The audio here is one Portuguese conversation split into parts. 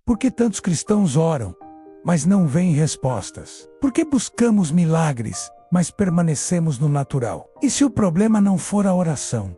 Por que tantos cristãos oram, mas não veem respostas? Por que buscamos milagres, mas permanecemos no natural? E se o problema não for a oração,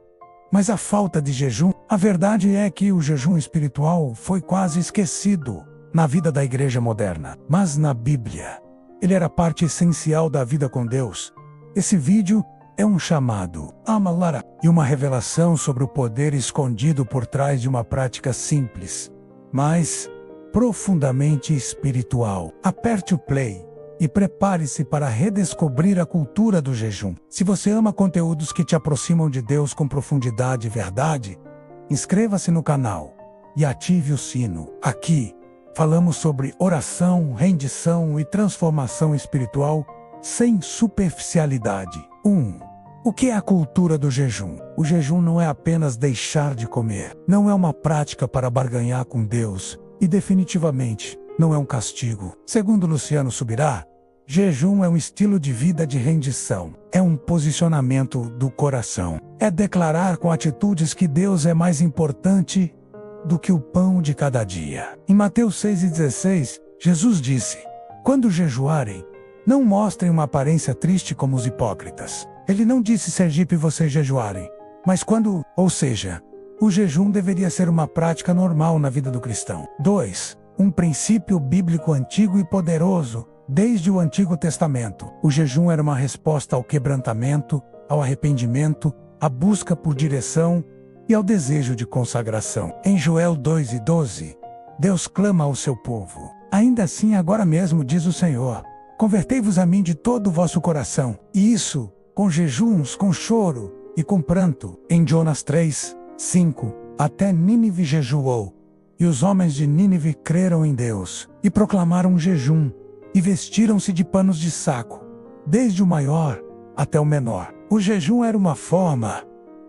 mas a falta de jejum? A verdade é que o jejum espiritual foi quase esquecido na vida da igreja moderna. Mas na Bíblia, ele era parte essencial da vida com Deus. Esse vídeo é um chamado a Malara e uma revelação sobre o poder escondido por trás de uma prática simples, mas profundamente espiritual. Aperte o play e prepare-se para redescobrir a cultura do jejum. Se você ama conteúdos que te aproximam de Deus com profundidade e verdade, inscreva-se no canal e ative o sino. Aqui, falamos sobre oração, rendição e transformação espiritual sem superficialidade. 1. O que é a cultura do jejum? O jejum não é apenas deixar de comer. Não é uma prática para barganhar com Deus. E definitivamente, não é um castigo. Segundo Luciano Subirá, jejum é um estilo de vida de rendição. É um posicionamento do coração. É declarar com atitudes que Deus é mais importante do que o pão de cada dia. Em Mateus 6,16, Jesus disse: quando jejuarem, não mostrem uma aparência triste como os hipócritas. Ele não disse Sergipe vocês jejuarem, mas quando, ou seja, o jejum deveria ser uma prática normal na vida do cristão. 2. Um princípio bíblico antigo e poderoso. Desde o Antigo Testamento, o jejum era uma resposta ao quebrantamento, ao arrependimento, à busca por direção e ao desejo de consagração. Em Joel 2:12, Deus clama ao seu povo: ainda assim agora mesmo diz o Senhor, convertei-vos a mim de todo o vosso coração, e isso com jejuns, com choro e com pranto. Em Jonas 3:5, até Nínive jejuou, e os homens de Nínive creram em Deus, e proclamaram jejum, e vestiram-se de panos de saco, desde o maior até o menor. O jejum era uma forma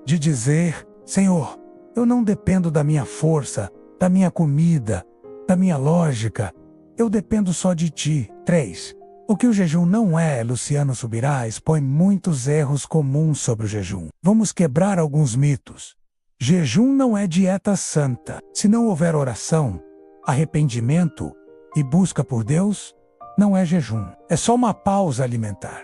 de dizer: Senhor, eu não dependo da minha força, da minha comida, da minha lógica, eu dependo só de Ti. 3. O que o jejum não é, Luciano Subirá expõe muitos erros comuns sobre o jejum. Vamos quebrar alguns mitos. Jejum não é dieta santa. Se não houver oração, arrependimento e busca por Deus, não é jejum. É só uma pausa alimentar.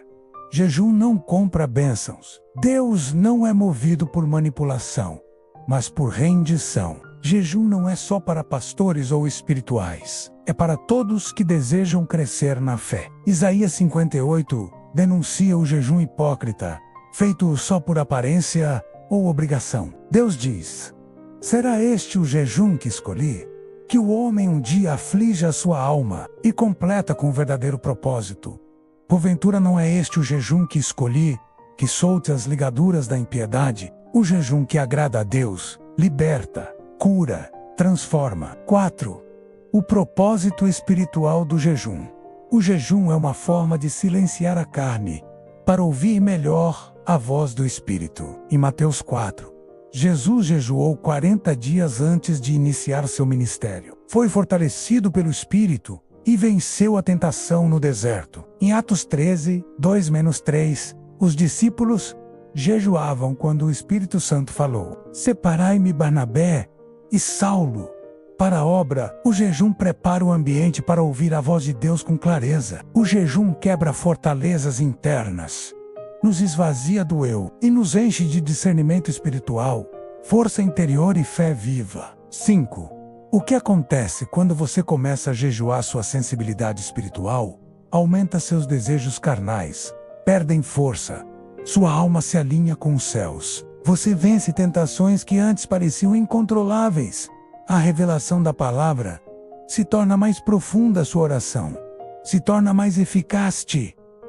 Jejum não compra bênçãos. Deus não é movido por manipulação, mas por rendição. Jejum não é só para pastores ou espirituais. É para todos que desejam crescer na fé. Isaías 58 denuncia o jejum hipócrita, feito só por aparência ou obrigação. Deus diz: será este o jejum que escolhi? Que o homem um dia aflige a sua alma e completa com o verdadeiro propósito. Porventura não é este o jejum que escolhi, que solte as ligaduras da impiedade, o jejum que agrada a Deus, liberta, cura, transforma. 4. O propósito espiritual do jejum. O jejum é uma forma de silenciar a carne, para ouvir melhor a voz do Espírito. Em Mateus 4, Jesus jejuou 40 dias antes de iniciar seu ministério. Foi fortalecido pelo Espírito e venceu a tentação no deserto. Em Atos 13, 2-3, os discípulos jejuavam quando o Espírito Santo falou: separai-me Barnabé e Saulo para a obra. O jejum prepara o ambiente para ouvir a voz de Deus com clareza. O jejum quebra fortalezas internas, nos esvazia do eu e nos enche de discernimento espiritual, força interior e fé viva. 5. O que acontece quando você começa a jejuar? Sua sensibilidade espiritual aumenta, seus desejos carnais perdem força, sua alma se alinha com os céus. Você vence tentações que antes pareciam incontroláveis. A revelação da palavra se torna mais profunda, sua oração se torna mais eficaz.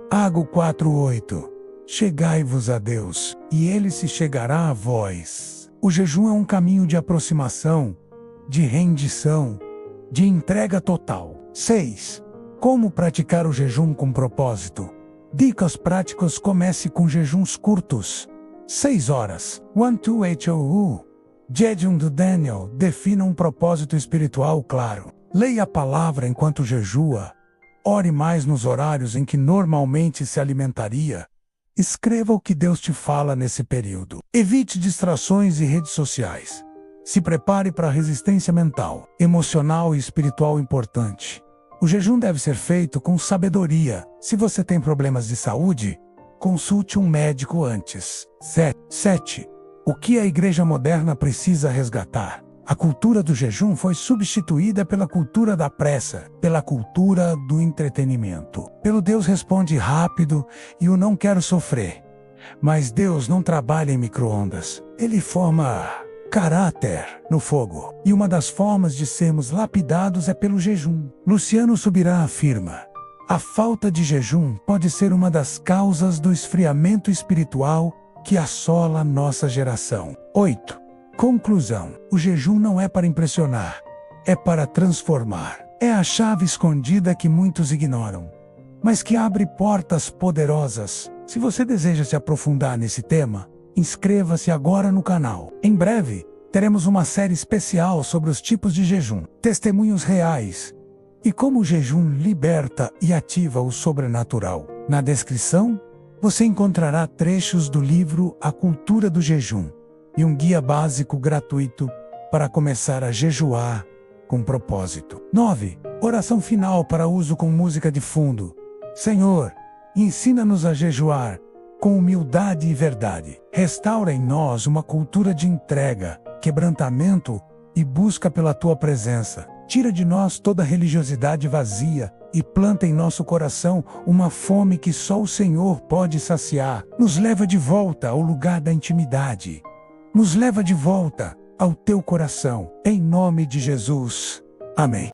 Hago 4:8. Chegai-vos a Deus, e Ele se chegará a vós. O jejum é um caminho de aproximação, de rendição, de entrega total. 6. Como praticar o jejum com propósito? Dicas práticas: comece com jejuns curtos. 6 horas. 1-2-8. Jejum do Daniel defina um propósito espiritual claro. Leia a palavra enquanto jejua. Ore mais nos horários em que normalmente se alimentaria. Escreva o que Deus te fala nesse período. Evite distrações e redes sociais. Se prepare para a resistência mental, emocional e espiritual importante. O jejum deve ser feito com sabedoria. Se você tem problemas de saúde, consulte um médico antes. 7. O que a igreja moderna precisa resgatar? A cultura do jejum foi substituída pela cultura da pressa, pela cultura do entretenimento. Pelo Deus responde rápido e o não quero sofrer. Mas Deus não trabalha em micro-ondas. Ele forma caráter no fogo. E uma das formas de sermos lapidados é pelo jejum. Luciano Subirá afirma: a falta de jejum pode ser uma das causas do esfriamento espiritual que assola nossa geração. 8. Conclusão: o jejum não é para impressionar, é para transformar. É a chave escondida que muitos ignoram, mas que abre portas poderosas. Se você deseja se aprofundar nesse tema, inscreva-se agora no canal. Em breve, teremos uma série especial sobre os tipos de jejum, testemunhos reais e como o jejum liberta e ativa o sobrenatural. Na descrição, você encontrará trechos do livro A Cultura do Jejum e um guia básico gratuito para começar a jejuar com propósito. 9. Oração final para uso com música de fundo. Senhor, ensina-nos a jejuar com humildade e verdade. Restaura em nós uma cultura de entrega, quebrantamento e busca pela Tua presença. Tira de nós toda religiosidade vazia e planta em nosso coração uma fome que só o Senhor pode saciar. Nos leva de volta ao lugar da intimidade. Nos leva de volta ao Teu coração. Em nome de Jesus. Amém.